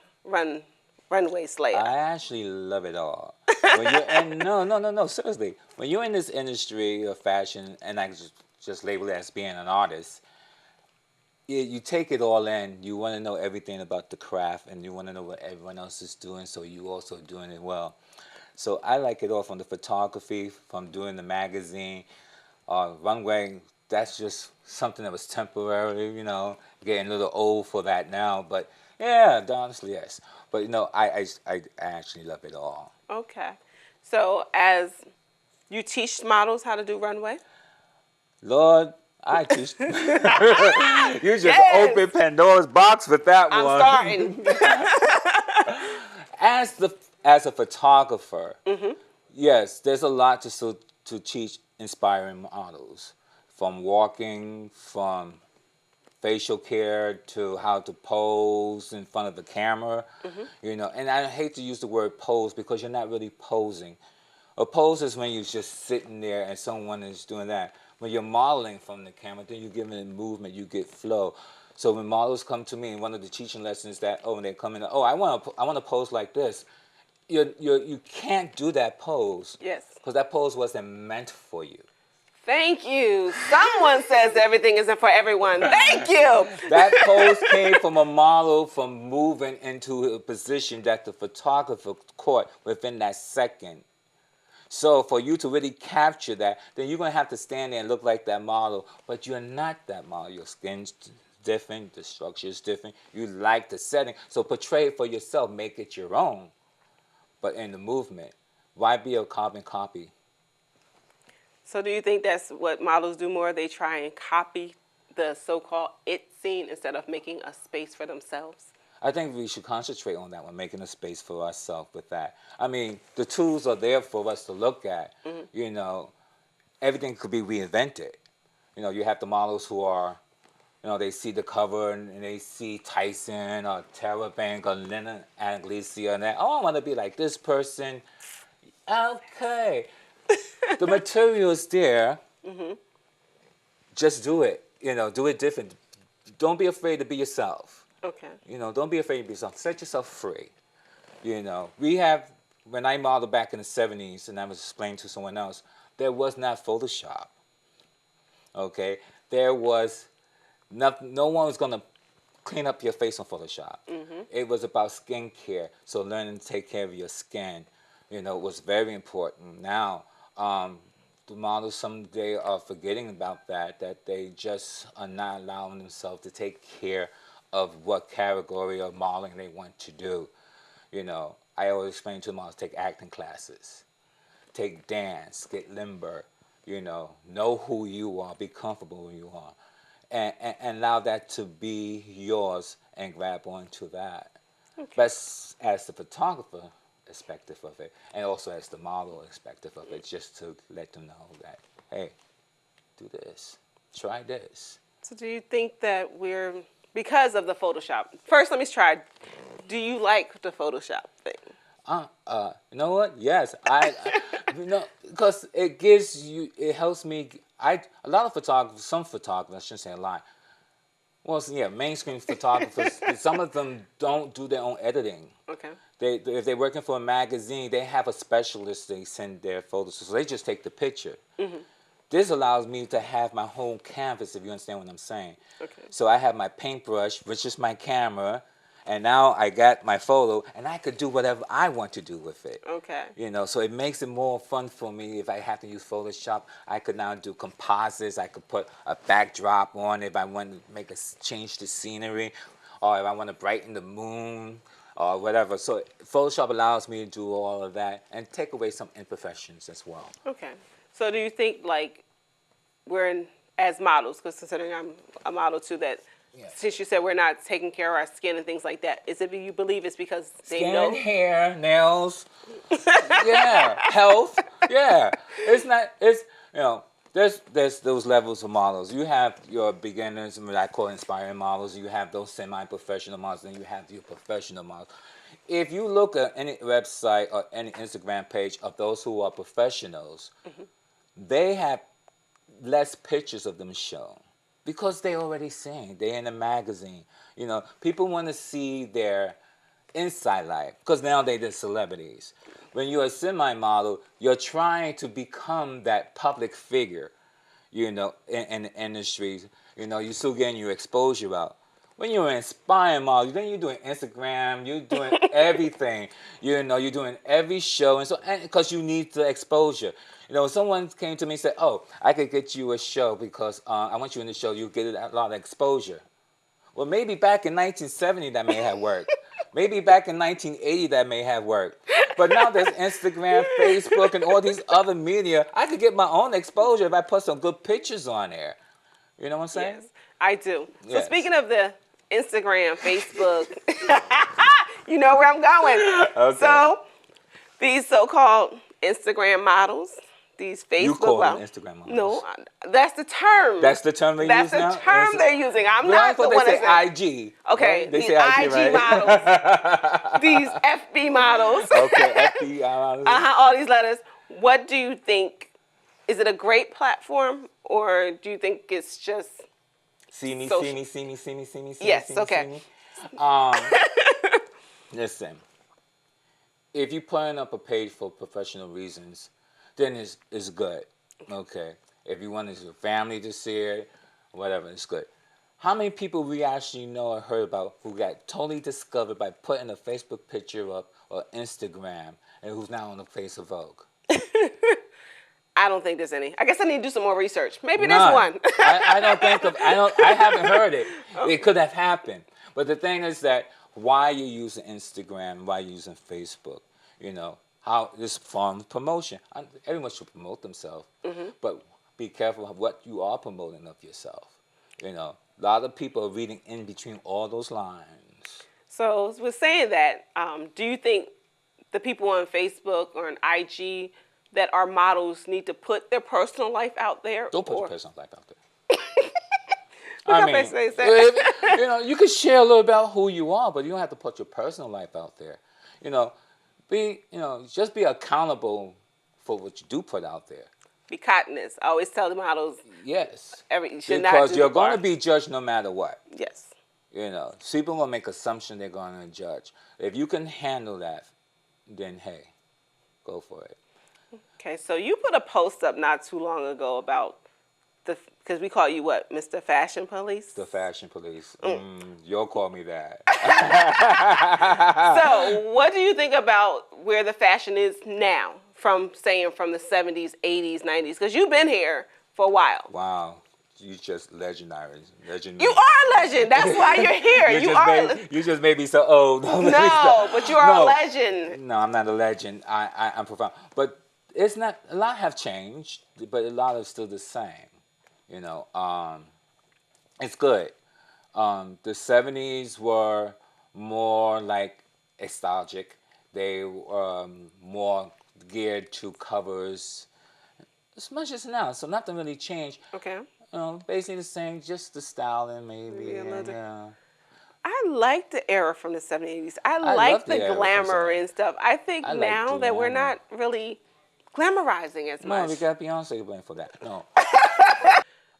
Runway Slayer? I actually love it all. When you're in, no, seriously. When you're in this industry of fashion, and I just label it as being an artist, you take it all in. You want to know everything about the craft, and you want to know what everyone else is doing, so you also doing it well. So I like it all, from the photography, from doing the magazine, runway. That's just something that was temporary, getting a little old for that now. But yeah, honestly, yes. But I actually love it all. Okay. So as you teach models how to do runway? Lord, I teach. You just opened Pandora's box with that one. I'm starting. As a photographer, yes, there's a lot to teach aspiring models, from walking, from facial care to how to pose in front of the camera, And I hate to use the word pose because you're not really posing. A pose is when you're just sitting there and someone is doing that. When you're modeling from the camera, then you're giving it movement, you get flow. So when models come to me, and one of the teaching lessons that, when they come in, I want to pose like this. You can't do that pose. Yes. Because that pose wasn't meant for you. Thank you. Someone says everything isn't for everyone. Thank you. That pose came from a model from moving into a position that the photographer caught within that second. So for you to really capture that, then you're going to have to stand there and look like that model. But you're not that model. Your skin's different. The structure's different. You like the setting. So portray it for yourself. Make it your own. But in the movement, why be a carbon copy? So do you think that's what models do more? They try and copy the so-called it scene instead of making a space for themselves? I think we should concentrate on that one, making a space for ourselves with that. I mean, the tools are there for us to look at. Everything could be reinvented. You have the models who are, they see the cover and they see Tyson or Tara Banks or Lena Anglisia and that, I want to be like this person. Okay. The material is there. Just do it. Do it different. Don't be afraid to be yourself. Okay. Don't be afraid to be yourself. Set yourself free. When I modeled back in the 70s, and I was explaining to someone else, there was not Photoshop. Okay? There was no one was going to clean up your face on Photoshop. It was about skincare. So learning to take care of your skin, was very important. Now, the models someday are forgetting about that they just are not allowing themselves to take care of what category of modeling they want to do. You know, I always explain to the models, take acting classes, take dance, get limber, you know who you are, be comfortable who you are, and allow that to be yours and grab onto that. Okay. But as the photographer perspective of it, and also as the model perspective of it, just to let them know that, hey, do this, try this. So do you think that we're, because of the Photoshop, first let me try, do you like the Photoshop thing? You know what? Yes, I you know, because it gives you, it helps me. A lot of photographers, some photographers, I shouldn't say a lot. Well, yeah, mainstream photographers, some of them don't do their own editing. Okay. If they're working for a magazine, they have a specialist they send their photos to, so they just take the picture. Mm-hmm. This allows me to have my whole canvas, if you understand what I'm saying. Okay. So I have my paintbrush, which is my camera, and now I got my photo, and I could do whatever I want to do with it. Okay. You know, so it makes it more fun for me. If I have to use Photoshop, I could now do composites. I could put a backdrop on if I want to make change the scenery, or if I want to brighten the moon, or whatever. So Photoshop allows me to do all of that and take away some imperfections as well. Okay. So do you think, like, we're in, as models, because considering I'm a model too, that Yes. since you said we're not taking care of our skin and things like that, is it you believe it's because they Skin, know? hair, nails, yeah, health, yeah. It's not. It's, you know. There's those levels of models. You have your beginners, what I call inspiring models. You have those semi-professional models, and you have your professional models. If you look at any website or any Instagram page of those who are professionals, mm-hmm. they have less pictures of them shown because they already sing. They're in a magazine. You know, people want to see their inside life because nowadays they're celebrities. When you're a semi-model, you're trying to become that public figure, you know, in the industry. You know, you're still getting your exposure out. When you're an inspiring model, then you're doing Instagram, you're doing everything. You know, you're doing every show, and so because you need the exposure. You know, someone came to me and said, "Oh, I could get you a show because I want you in the show. You get a lot of exposure." Well, maybe back in 1970 that may have worked. Maybe back in 1980 that may have worked. But now there's Instagram, Facebook, and all these other media. I could get my own exposure if I put some good pictures on there. You know what I'm saying? Yes, I do. So Yes. speaking of the Instagram, Facebook, you know where I'm going. Okay. So these so-called Instagram models, these Facebook You call them models. Instagram models. No, that's the term. That's the term they use now? That's the term they're using. I'm But I not the thought one they that say IG. Okay, Right? They these say IG, IG right? models, these FB models, Okay, FB models. all these letters. What do you think? Is it a great platform, or do you think it's just See me, social? see me, see me, see me, see me, see Yes, me, see okay. me, see me. Listen, if you're putting up a page for professional reasons, then it's good. Okay. If you want your family to see it, whatever, it's good. How many people we actually know or heard about who got totally discovered by putting a Facebook picture up or Instagram and who's now on the face of Vogue? I don't think there's any. I guess I need to do some more research. Maybe None. there's one. I don't think of. I haven't heard it. It could have happened. But the thing is that why you using Instagram, why you using Facebook, you know, how this form of promotion. Everyone should promote themselves, mm-hmm. but be careful of what you are promoting of yourself. You know, a lot of people are reading in between all those lines. So with saying that, do you think the people on Facebook or on IG that are models need to put their personal life out there? Don't put your personal life out there. Look how mean, they say you know, you can share a little about who you are, but you don't have to put your personal life out there. You know, just be accountable for what you do put out there. Be kindness. I always tell the models. Yes. You should not because do you're the going bar. to be judged no matter what. Yes. You know, people will make assumptions they're going to judge. If you can handle that, then hey, go for it. Okay, so you put a post up not too long ago about because we call you what, Mr. Fashion Police? The fashion police. You'll call me that. So what do you think about where the fashion is now from saying from the 70s, 80s, 90s? Because you've been here for a while. Wow. You just legendary. You are a legend. That's why you're here. You just made me so old. No, but you are a legend. No, I'm not a legend. I'm profound. But it's not, a lot have changed, but a lot is still the same. You know, it's good. The 70s were more like nostalgic. They were more geared to covers as much as now. So nothing really changed. Okay. Basically the same, just the styling maybe. Yeah. I like the era from the 70s. I love like the the era from glamour the 70s. and stuff. I think I like now that we're glamour. not really glamorizing as No, much. we got Beyonce to blame for that. No.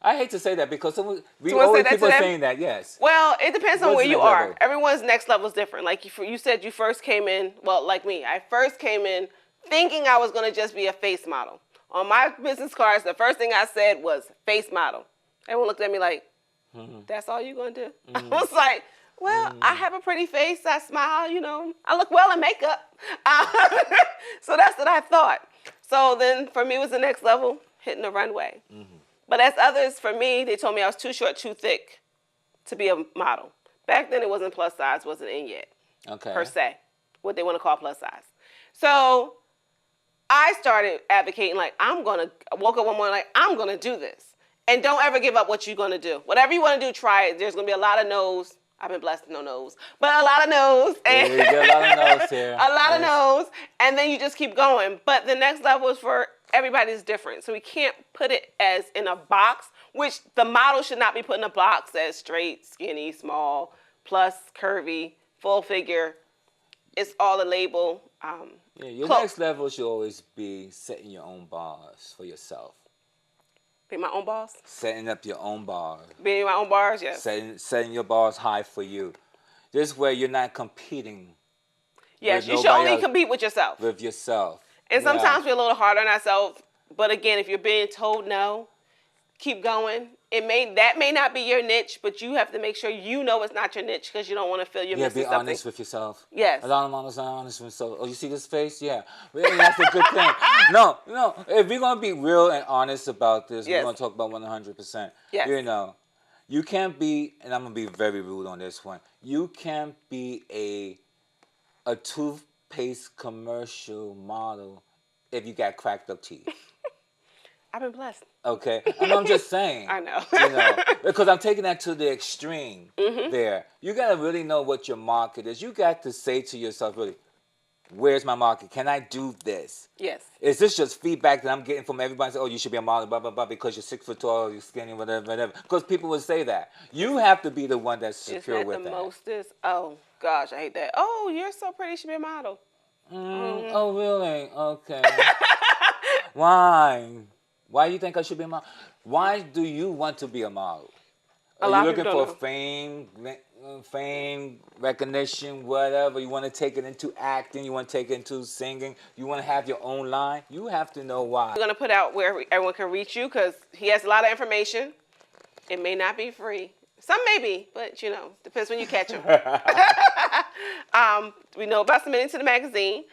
I hate to say that because we You wanna say always that to people them? saying that, yes. Well, it depends on What's where the you next are. level? Everyone's next level is different. Like you said, you first came in, well, like me, I first came in thinking I was going to just be a face model. On my business cards, the first thing I said was face model. Everyone looked at me like, that's all you're going to do? I was like, well, I have a pretty face. I smile, I look well in makeup. So that's what I thought. So then for me, it was the next level, hitting the runway. But as others, for me, they told me I was too short, too thick to be a model. Back then, it wasn't plus size, wasn't in yet, per se, what they want to call plus size. So I started advocating, like, I woke up one morning, like, I'm going to do this. And don't ever give up what you're going to do. Whatever you want to do, try it. There's going to be a lot of no's. I've been blessed with no no's. But a lot of no's. Yeah, you get a lot of no's here. A lot of no's. And then you just keep going. But the next level is for everybody's different. So we can't put it as in a box, which the model should not be put in a box as straight, skinny, small, plus, curvy, full figure. It's all a label. Your next level should always be setting your own bars for yourself. Be my own boss? Setting up your own bars. Being my own bars, yes. Setting your bars high for you. This way you're not competing. Yes, with you should only nobody else, compete with yourself. with yourself. And sometimes we're a little hard on ourselves. But again, if you're being told no, keep going. That may not be your niche, but you have to make sure you know it's not your niche because you don't want to feel you're missing Be something. honest with yourself. Yes. A lot of models are honest with themselves. Oh, you see this face? Yeah. Really, that's a good thing. No. If we're going to be real and honest about this, Yes. we're going to talk about 100%. Yes. You can't be, and I'm going to be very rude on this one, you can't be a toothpaste commercial model if you got cracked up teeth. I've been blessed. Okay, I'm just saying. I know. Because I'm taking that to the extreme there. You got to really know what your market is. You got to say to yourself, really, where's my market? Can I do this? Yes. Is this just feedback that I'm getting from everybody? Say, oh, you should be a model, blah, blah, blah, because you're 6 foot tall, you're skinny, whatever. Because people would say that. You have to be the one that's secure with that. Is that the mostest? Oh, gosh, I hate that. Oh, you're so pretty, you should be a model. Oh, really? Okay. Why? Why do you think I should be a model? Why do you want to be a model? Are you looking for fame, recognition, whatever? You want to take it into acting? You want to take it into singing? You want to have your own line? You have to know why. We're going to put out where everyone can reach you because he has a lot of information. It may not be free. Some may be, but, depends when you catch him. We know about submitting to the magazine,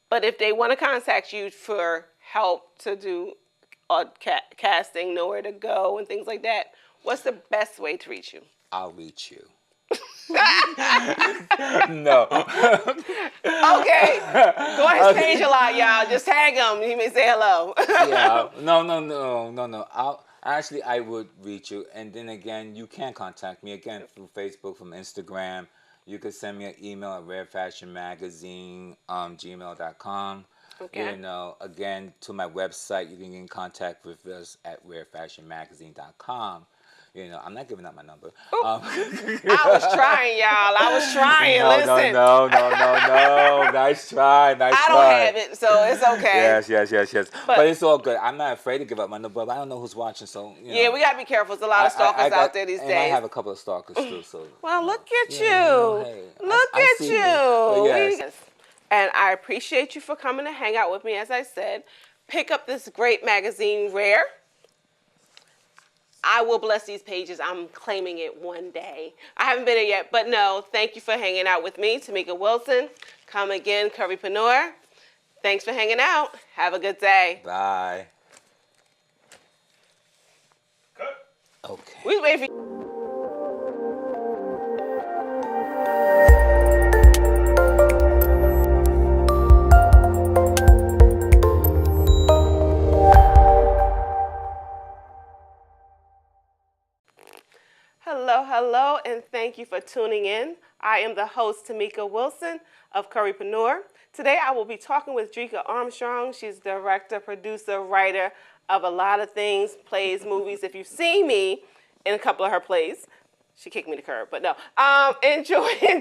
but if they want to contact you for help to do casting, know where to go, and things like that, what's the best way to reach you? I'll reach you. No. Okay. Go ahead and change a lot, y'all. Just tag him. He may say hello. Yeah. No. I would reach you. And then again, you can contact me again through Facebook, from Instagram. You can send me an email at rarefashionmagazine@gmail.com. Okay. Again, to my website, you can get in contact with us at rarefashionmagazine.com. I'm not giving out my number. I was trying, y'all. I was trying. Listen. No. Nice try. I don't have it, so it's okay. Yes. But it's all good. I'm not afraid to give up my number, but I don't know who's watching, so, Yeah, we got to be careful. There's a lot of stalkers out there these and days. I have a couple of stalkers, too, so. Well, look at you. Hey, Look I at see you. But yes. And I appreciate you for coming to hang out with me, as I said. Pick up this great magazine, Rare. I will bless these pages. I'm claiming it one day. I haven't been here yet, but no, thank you for hanging out with me. Tamika Wilson. Come again, Curvypreneur. Thanks for hanging out. Have a good day. Bye. Okay. We was waiting for you. Hello, hello, and thank you for tuning in. I am the host, Tamika Wilson of Curvypreneur. Today I will be talking with Drica Armstrong. She's director, producer, writer of a lot of things, plays, movies. If you've seen me in a couple of her plays, she kicked me to the curb, but no. Enjoy. We're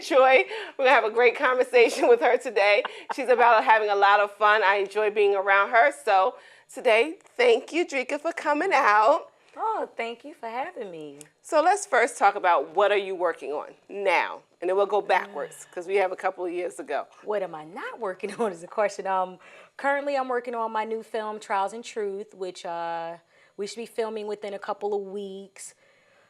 going to have a great conversation with her today. She's about having a lot of fun. I enjoy being around her. So today, thank you, Drica, for coming out. Oh, thank you for having me. So let's first talk about what are you working on now, and then we'll go backwards because we have a couple of years ago. What am I not working on is the question. Currently I'm working on my new film, Trials and Truth, which we should be filming within a couple of weeks.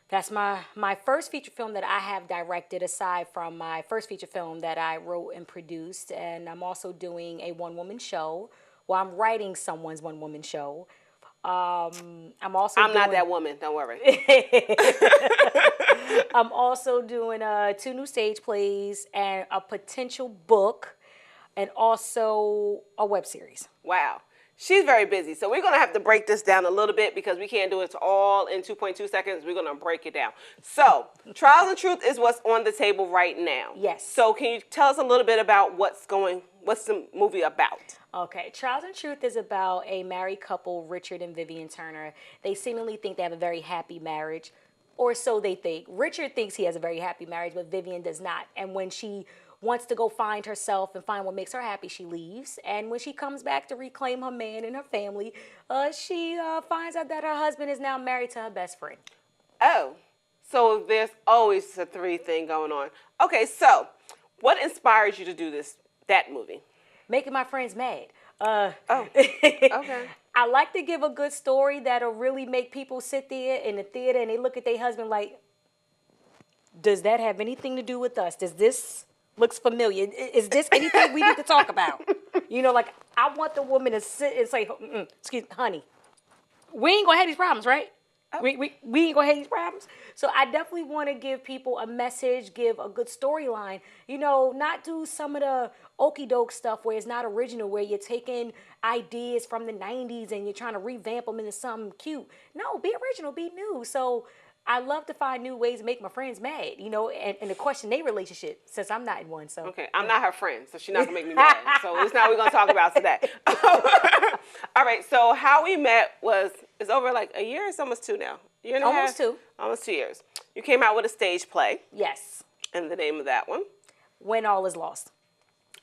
That's my first feature film that I have directed, aside from my first feature film that I wrote and produced. And I'm also doing a one-woman show. Well, I'm writing someone's one-woman show. I'm not that woman, don't worry. I'm also doing 2 new stage plays and a potential book and also a web series. Wow. She's very busy. So we're going to have to break this down a little bit because we can't do it all in 2.2 seconds. We're going to break it down. So Trials and Truth is what's on the table right now. Yes. So can you tell us a little bit about what's the movie about? Okay, Trials and Truth is about a married couple, Richard and Vivian Turner. They seemingly think they have a very happy marriage, or so they think. Richard thinks he has a very happy marriage, but Vivian does not. And when she wants to go find herself and find what makes her happy, she leaves. And when she comes back to reclaim her man and her family, she finds out that her husband is now married to her best friend. Oh, so there's always a 3 thing going on. Okay, so what inspired you to do that movie? Making my friends mad. Okay. I like to give a good story that'll really make people sit there in the theater and they look at their husband like, does that have anything to do with us? Does this looks familiar? Is this anything we need to talk about? You know, like, I want the woman to sit and say, excuse me, honey, we ain't gonna have these problems, right? We ain't gonna have these problems. So I definitely want to give people a message, give a good storyline. You know, not do some of the okie doke stuff where it's not original, where you're taking ideas from the 90s and you're trying to revamp them into something cute. No, be original, be new. So I love to find new ways to make my friends mad, you know, and to question their relationship, since I'm not in one. So okay, I'm not her friend, so she's not gonna make me mad. So it's not what we're gonna talk about today. All right, so how we met it's over like a year. It's almost 2 now. Year and a half? Almost 2. Almost 2 years. You came out with a stage play. Yes. And the name of that one? When All Is Lost.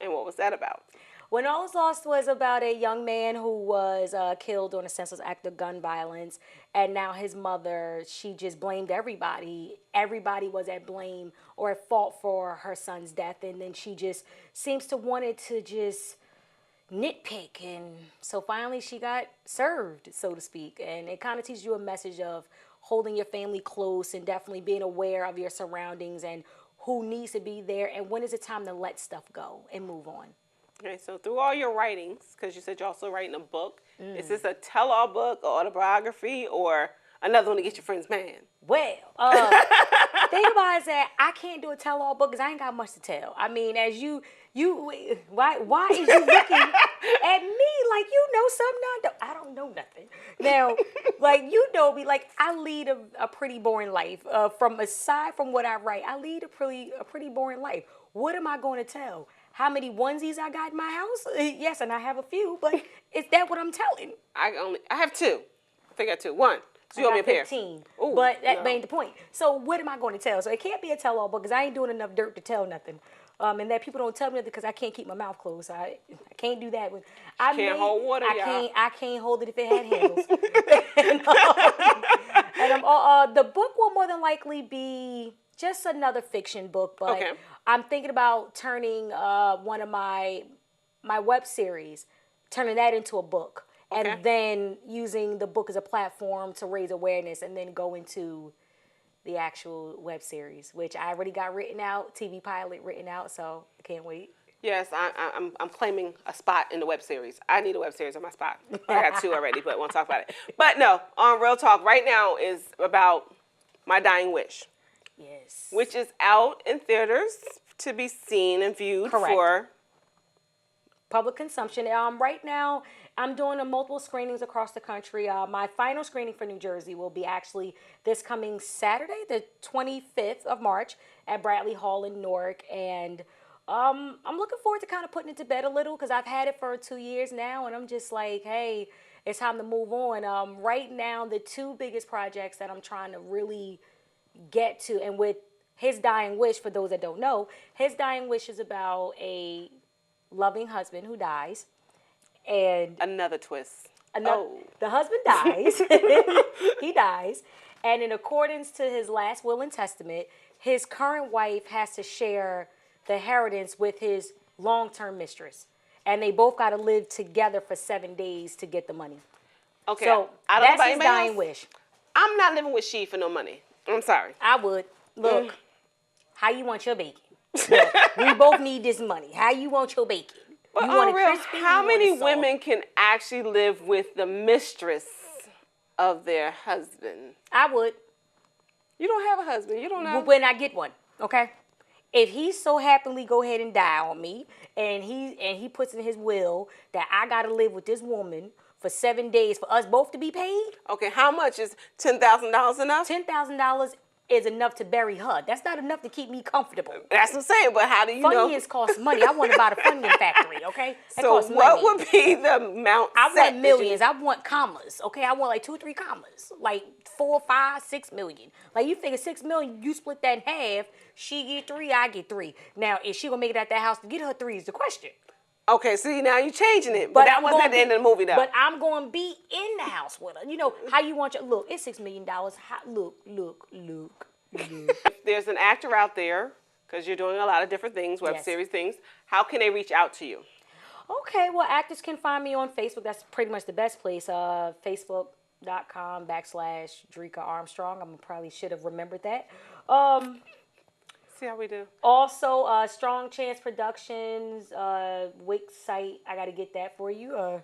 And what was that about? When All Is Lost was about a young man who was killed on a senseless act of gun violence, and now his mother, she just blamed everybody. Everybody was at blame or at fault for her son's death, and then she just seems to wanted to just nitpick, and so finally she got served, so to speak. And it kind of teaches you a message of holding your family close and definitely being aware of your surroundings and who needs to be there and when is it time to let stuff go and move on. Okay, so through all your writings, because you said you're also writing a book, is this a tell-all book, or autobiography, or another one to get your friends mad? Well, think about it, that I can't do a tell-all book because I ain't got much to tell. I mean, as why is you looking at me like you know something? I don't know nothing. Now, like, you know me, like, I lead a pretty boring life. Aside from what I write, I lead a pretty boring life. What am I going to tell? How many onesies I got in my house? Yes, and I have a few, but is that what I'm telling? I have 2. I think I got 2. 1. So you owe me a pair. 15. Ooh, but that ain't the point. So what am I going to tell? So it can't be a tell-all book because I ain't doing enough dirt to tell nothing. And that people don't tell me nothing because I can't keep my mouth closed. I can't do that. Hold water, y'all. I can't hold it if it had handles. The book will more than likely be just another fiction book, but okay. I'm thinking about turning one of my web series, turning that into a book. Okay. And then using the book as a platform to raise awareness and then go into the actual web series, which I already got written out, TV pilot written out, so I can't wait. Yes, I'm claiming a spot in the web series. I need a web series on my spot. I got 2 already, but won't talk about it. But no, on Real Talk right now is about My Dying Wish, Yes. which is out in theaters to be seen and viewed Correct. for Public consumption. Right now, I'm doing multiple screenings across the country. My final screening for New Jersey will be actually this coming Saturday, the 25th of March, at Bradley Hall in Newark. And I'm looking forward to kind of putting it to bed a little because I've had it for 2 years now, and I'm just like, hey, it's time to move on. Right now, the 2 biggest projects that I'm trying to really get to, and with His Dying Wish, for those that don't know, His Dying Wish is about a loving husband who dies, and another twist. the husband dies. He dies, and in accordance to his last will and testament, his current wife has to share the inheritance with his long-term mistress, and they both got to live together for 7 days to get the money. Okay, So I don't know that's about his anybody dying else. wish. I'm not living with she for no money. I'm sorry. I would. Look, how you want your bacon? Look, we both need this money. How you want your bacon? But You want on it real, crispy? how You want many it soft? women can actually live with the mistress of their husband? I would. You don't have a husband. You don't know. When I get one, okay? If he so happily go ahead and die on me, and he puts in his will that I gotta live with this woman for 7 days for us both to be paid, Okay, how much is $10,000 enough? $10,000 is enough to bury her. That's not enough to keep me comfortable. That's what I'm saying. But how do you know? Funyuns cost money. I want to buy the Funyun factory, okay? That So costs what money. would be the amount? I set that want you- millions. I want commas. Okay, I want like 2, 3 commas, like 4, 5, 6 million. Like you figure 6 million, you split that in half. She get 3, I get 3. Now, is she gonna make it out that house to get her 3 is the question. Okay, see now you're changing it, but that I'm wasn't gonna at the end of the movie though. But I'm gonna be in the house with her. You know how you want your look. It's $6 million. Look. If there's an actor out there, because you're doing a lot of different things, web Yes. series things, how can they reach out to you? Okay, well, actors can find me on Facebook. That's pretty much the best place. Facebook.com/Drica Armstrong. I probably should have remembered that. See how we do. Also, Strong Chance Productions, Wix site. I got to get that for you.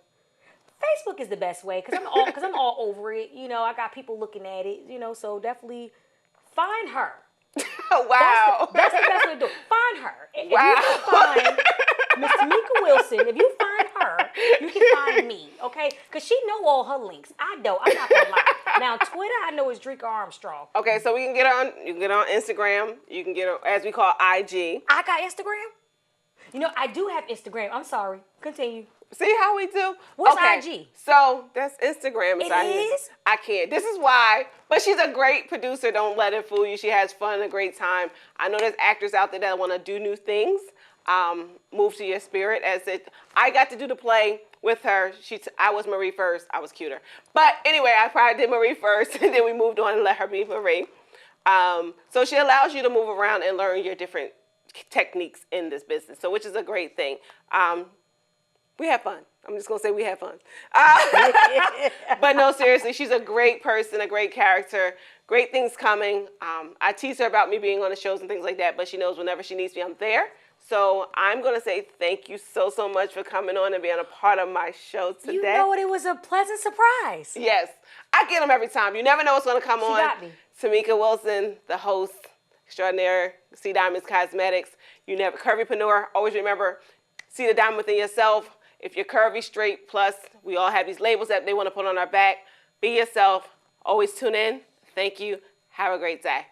Facebook is the best way because I'm all over it. You know, I got people looking at it. You know, so definitely find her. Oh, wow. That's the best way to do it. Find her. If Wow. you can find Miss Tamika Wilson, if you find her, you can find me, okay? Because she know all her links. I don't. I'm not going to lie. Now, Twitter, I know is Drica Armstrong. Okay, so we can get on. You can get on Instagram. You can get on, as we call IG. I got Instagram. You know, I do have Instagram. I'm sorry. Continue. See how we do? What's okay, IG? So that's Instagram. It I is? I can't. This is why. But she's a great producer. Don't let it fool you. She has fun, a great time. I know there's actors out there that want to do new things. Move to your spirit. I got to do the play with her. I was Marie first. I was cuter. But anyway, I probably did Marie first, and then we moved on and let her be Marie. So she allows you to move around and learn your different techniques in this business. So which is a great thing. We have fun. I'm just going to say we have fun. But no, seriously, she's a great person, a great character, great things coming. I tease her about me being on the shows and things like that, but she knows whenever she needs me, I'm there. So I'm going to say thank you so much for coming on and being a part of my show today. You know what? It was a pleasant surprise. Yes. I get them every time. You never know what's going to come on. got me. Tamika Wilson, the host, extraordinaire, See Diamonds Cosmetics. Curvypreneur. Always remember, see the diamond within yourself. If you're curvy, straight, plus, we all have these labels that they want to put on our back. Be yourself. Always tune in. Thank you. Have a great day.